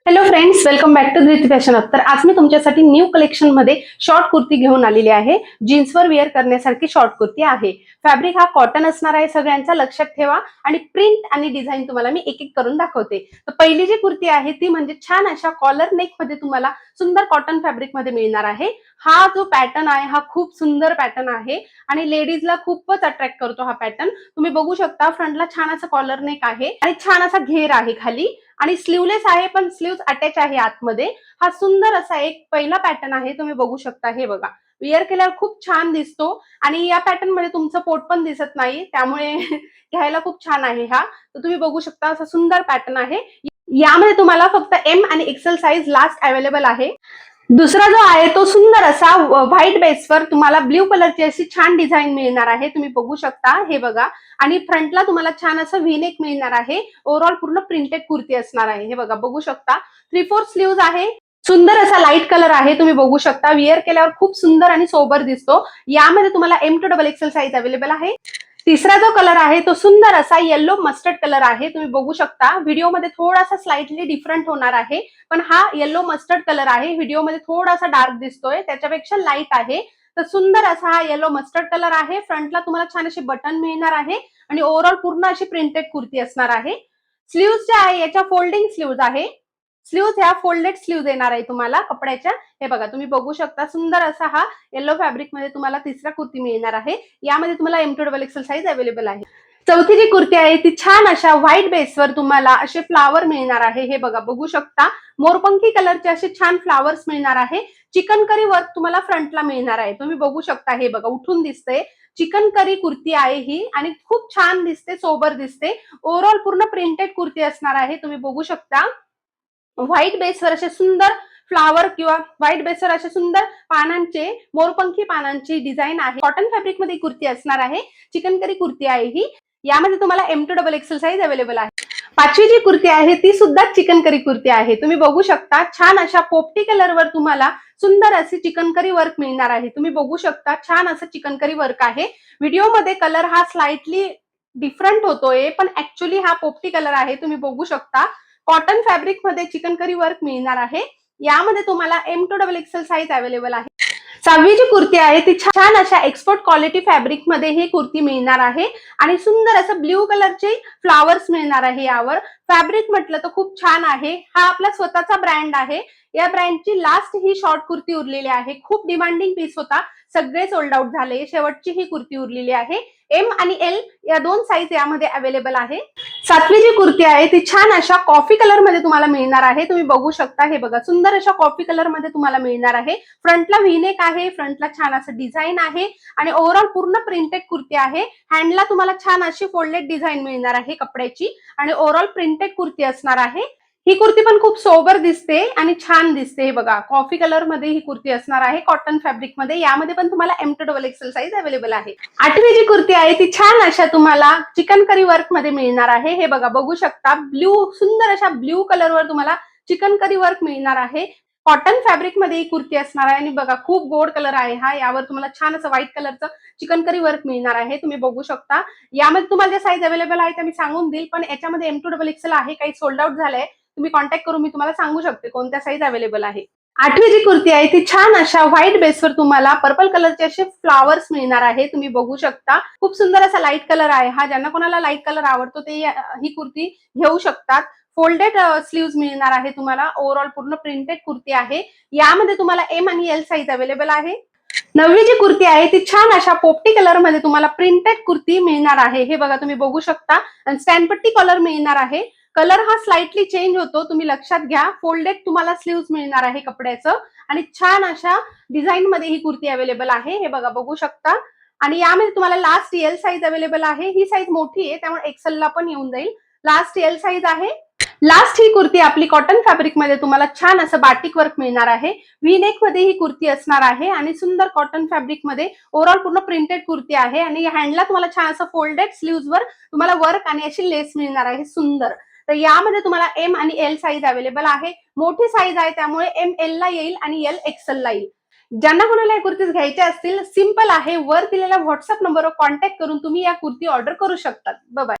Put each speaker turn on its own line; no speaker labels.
Hello friends, welcome back to Dhruti fashion hub. तर आज मी तुमच्यासाठी न्यू कलेक्शन मध्ये शॉर्ट कुर्ती घेऊन आलेली आहे. जीन्सवर वेअर करण्यासारखी शॉर्ट कुर्ती आहे. फॅब्रिक हा कॉटन असणार आहे सगळ्यांचा, लक्षात ठेवा. आणि प्रिंट आणि डिझाईन तुम्हाला मी एक एक करून दाखवते. तर पहिली जी कुर्ती आहे ती म्हणजे छान अशा कॉलर नेक मध्ये तुम्हाला सुंदर कॉटन फॅब्रिक मध्ये मिळणार आहे. हा जो पॅटर्न आहे हा खूप सुंदर पॅटर्न आहे आणि लेडीजला खूपच अट्रॅक्ट करतो हा पॅटर्न. तुम्ही बघू शकता फ्रंटला छान असा कॉलर नेक आहे आणि छान असा घेर आहे खाली आणि स्लीवलेस आहे, पण स्लीव्ह अटॅच आहे आतमध्ये. हा सुंदर असा एक पहिला पॅटर्न आहे, तुम्ही बघू शकता. हे बघा, वेअर केल्यावर खूप छान दिसतो आणि या पॅटर्न मध्ये तुमचं पोट पण दिसत नाही, त्यामुळे घ्यायला खूप छान आहे हा. तर तुम्ही बघू शकता असा सुंदर पॅटर्न आहे. यामध्ये तुम्हाला फक्त एम आणि एक्सेल साईज लास्ट अवेलेबल आहे. दुसरा जो आहे तो सुंदर असा व्हाईट बेसवर तुम्हाला ब्ल्यू कलरची अशी छान डिझाईन मिळणार आहे. तुम्ही बघू शकता. हे बघा, आणि फ्रंटला तुम्हाला छान असं व्ही नेक मिळणार आहे. ओव्हरऑल पूर्ण प्रिंटेड कुर्ती असणार आहे. हे बघा, बघू शकता. 3/4 स्लीव्ज आहे. सुंदर असा लाईट कलर आहे. तुम्ही बघू शकता. विअर केल्यावर खूप सुंदर आणि सोबर दिसतो. यामध्ये तुम्हाला M to double XL size available आहे. तिसरा जो कलर आहे तो सुंदर असा येलो मस्टर्ड कलर आहे. तुम्ही बघू शकता. व्हिडिओमध्ये थोडासा स्लाइटली डिफरंट होणार आहे, पण हा येलो मस्टर्ड कलर आहे. व्हिडिओमध्ये थोडासा डार्क दिसतोय, त्याच्यापेक्षा लाईट आहे. तर सुंदर असा हा येलो मस्टर्ड कलर आहे. फ्रंटला तुम्हाला छान असे बटन मिळणार आहे आणि ओव्हरऑल पूर्ण अशी प्रिंटेड कुर्ती असणार आहे. स्लीव्ज जे आहे याच्या फोल्डिंग स्लीव्ज आहे. स्लीव्ज ह्या फोल्डेड स्लीव्ज येणार आहे तुम्हाला कपड्याच्या. हे बघा, तुम्ही बघू शकता. सुंदर असा हा येलो फॅब्रिक मध्ये तुम्हाला तिसरा कुर्ती मिळणार आहे. यामध्ये तुम्हाला M to double XL size available आहे. चौथी जी कुर्ती आहे ती छान अशा व्हाईट बेसवर तुम्हाला असे फ्लावर मिळणार आहे. हे बघा, बघू शकता. मोरपंखी कलरचे असे छान फ्लावर्स मिळणार आहे. चिकनकरी वर्क तुम्हाला फ्रंटला मिळणार आहे. तुम्ही बघू शकता. हे बघा, उठून दिसते. चिकनकरी कुर्ती आहे ही आणि खूप छान दिसते, सोबर दिसते. ओव्हरऑल पूर्ण प्रिंटेड कुर्ती असणार आहे. तुम्ही बघू शकता. व्हाईट बेसवर असे सुंदर फ्लावर किंवा व्हाईट बेसवर असे सुंदर पानांचे, मोरपंखी पानांची डिझाईन आहे. कॉटन फॅब्रिक मध्ये कुर्ती असणार आहे. चिकनकरी कुर्ती आहे ही. यामध्ये तुम्हाला M to double XL size available आहे. पाचवी जी कुर्ती आहे ती सुद्धा चिकनकरी कुर्ती आहे. तुम्ही बघू शकता. छान अशा पोपटी कलरवर तुम्हाला सुंदर असे चिकनकरी वर्क मिळणार आहे. तुम्ही बघू शकता. छान असं चिकनकरी वर्क आहे. व्हिडिओमध्ये कलर हा स्लाइटली डिफरंट होतोय, पण ऍक्च्युली हा पोपटी कलर आहे. तुम्ही बघू शकता. कॉटन फॅब्रिक मध्ये चिकनकरी वर्क मिळणार आहे. यामध्ये तुम्हाला M to double XL size available आहे. सहावी जी कुर्ती आहे ती छान अशा एक्सपोर्ट क्वालिटी फॅब्रिक मध्ये ही कुर्ती मिळणार आहे आणि सुंदर असं ब्ल्यू कलरचे फ्लावर्स मिळणार आहे. यावर फॅब्रिक म्हटलं तर खूप छान आहे. हा आपला स्वतःचा ब्रँड आहे. या ब्रँडची लास्ट ही शॉर्ट कुर्ती उरलेली आहे. खूप डिमांडिंग पीस होता, सगळे सोल्ड आउट झाले. शेवटची ही कुर्ती उरलेली आहे. एम आणि एल या दोन साईज यामध्ये अवेलेबल आहे. सातवी जी कुर्ती आहे ती छान अशा कॉफी कलर मध्ये तुम्हाला मिळणार आहे. तुम्ही बघू शकता. हे बघा, सुंदर अशा कॉफी कलर मध्ये तुम्हाला मिळणार आहे. फ्रंटला व्हीनेक आहे. फ्रंटला छान असं डिझाईन आहे आणि ओव्हरऑल पूर्ण प्रिंटेड कुर्ती आहे. हँडला तुम्हाला छान अशी फोल्डेड डिझाईन मिळणार आहे कपड्याची आणि ओव्हरऑल प्रिंटेड कुर्ती असणार आहे. ही कुर्ती पण खूप सोबर दिसते आणि छान दिसते. हे बघा, कॉफी कलर मध्ये ही कुर्ती असणार आहे कॉटन फॅब्रिक मध्ये. यामध्ये पण तुम्हाला M to double XL size available आहे. आठवी जी कुर्ती आहे ती छान अशा तुम्हाला चिकनकरी वर्क मध्ये मिळणार आहे. हे बघा, बघू शकता. सुंदर अशा ब्ल्यू कलरवर तुम्हाला चिकनकरी वर्क मिळणार आहे. कॉटन फॅब्रिक मध्ये ही कुर्ती असणार आहे आणि बघा, खूप गोड कलर आहे हा. यावर तुम्हाला छान असं व्हाईट कलरचं चिकनकरी वर्क मिळणार आहे. तुम्ही बघू शकता. यामध्ये तुम्हाला जे साईज अवेलेबल आहे ते मी सांगून देईल, पण याच्यामध्ये एम टू डबल एक्सेल आहे, काही सोल्ड आउट झालंय. तुम्ही कॉन्टॅक्ट करून मी तुम्हाला सांगू शकते कोणत्या साईज अवेलेबल आहे. आठवी जी कुर्ती आहे ती छान अशा व्हाईट बेसवर तुम्हाला पर्पल कलरचे असे फ्लावर्स मिळणार आहे. तुम्ही बघू शकता. खूप सुंदर असा लाईट कलर आहे हा. ज्यांना कोणाला लाईट कलर आवडतो ते ही कुर्ती घेऊ शकतात. फोल्डेड स्लीव्ज मिळणार आहे तुम्हाला. ओव्हरऑल पूर्ण प्रिंटेड कुर्ती आहे. यामध्ये तुम्हाला एम आणि एल साईज अवेलेबल आहे. नववी जी कुर्ती आहे ती छान अशा पोपटी कलर मध्ये तुम्हाला प्रिंटेड कुर्ती मिळणार आहे. हे बघा, तुम्ही बघू शकता. स्टॅनपट्टी कलर मिळणार आहे. कलर हा स्लाइटली चेंज होतो, तुम्ही लक्षात घ्या. फोल्डेड तुम्हाला स्लीव्ज मिळणार आहे कपड्याचं आणि छान अशा डिझाईन मध्ये ही कुर्ती अवेलेबल आहे. हे बघा, बघू शकता. आणि यामध्ये तुम्हाला लास्ट एल साईज अवेलेबल आहे. ही साईज मोठी आहे, त्यामुळे एक्सेल ला पण येऊन जाईल. लास्ट एल साईज आहे. लास्ट ही कुर्ती आपली कॉटन फॅब्रिक मध्ये तुम्हाला छान असं बाटिक वर्क मिळणार आहे. व्ही नेक मध्ये ही कुर्ती असणार आहे आणि सुंदर कॉटन फॅब्रिक मध्ये ओव्हरऑल पूर्ण प्रिंटेड कुर्ती आहे आणि हँडला तुम्हाला छान असं फोल्डेड स्लीव्ज वर तुम्हाला वर्क आणि अशी लेस मिळणार आहे सुंदर. तर यामध्ये तुम्हाला एम आणि एल साईज अवेलेबल आहे. मोठी साईज आहे, त्यामुळे एम एल ला येईल आणि एल एक्सेल ला येईल. ज्यांना कोणाला कुर्तीज घ्यायच्या असतील, सिंपल आहे. वर दिलेल्या व्हॉट्सअप नंबरवर कॉन्टॅक्ट करून तुम्ही या कुर्ती ऑर्डर करू शकता. बाय.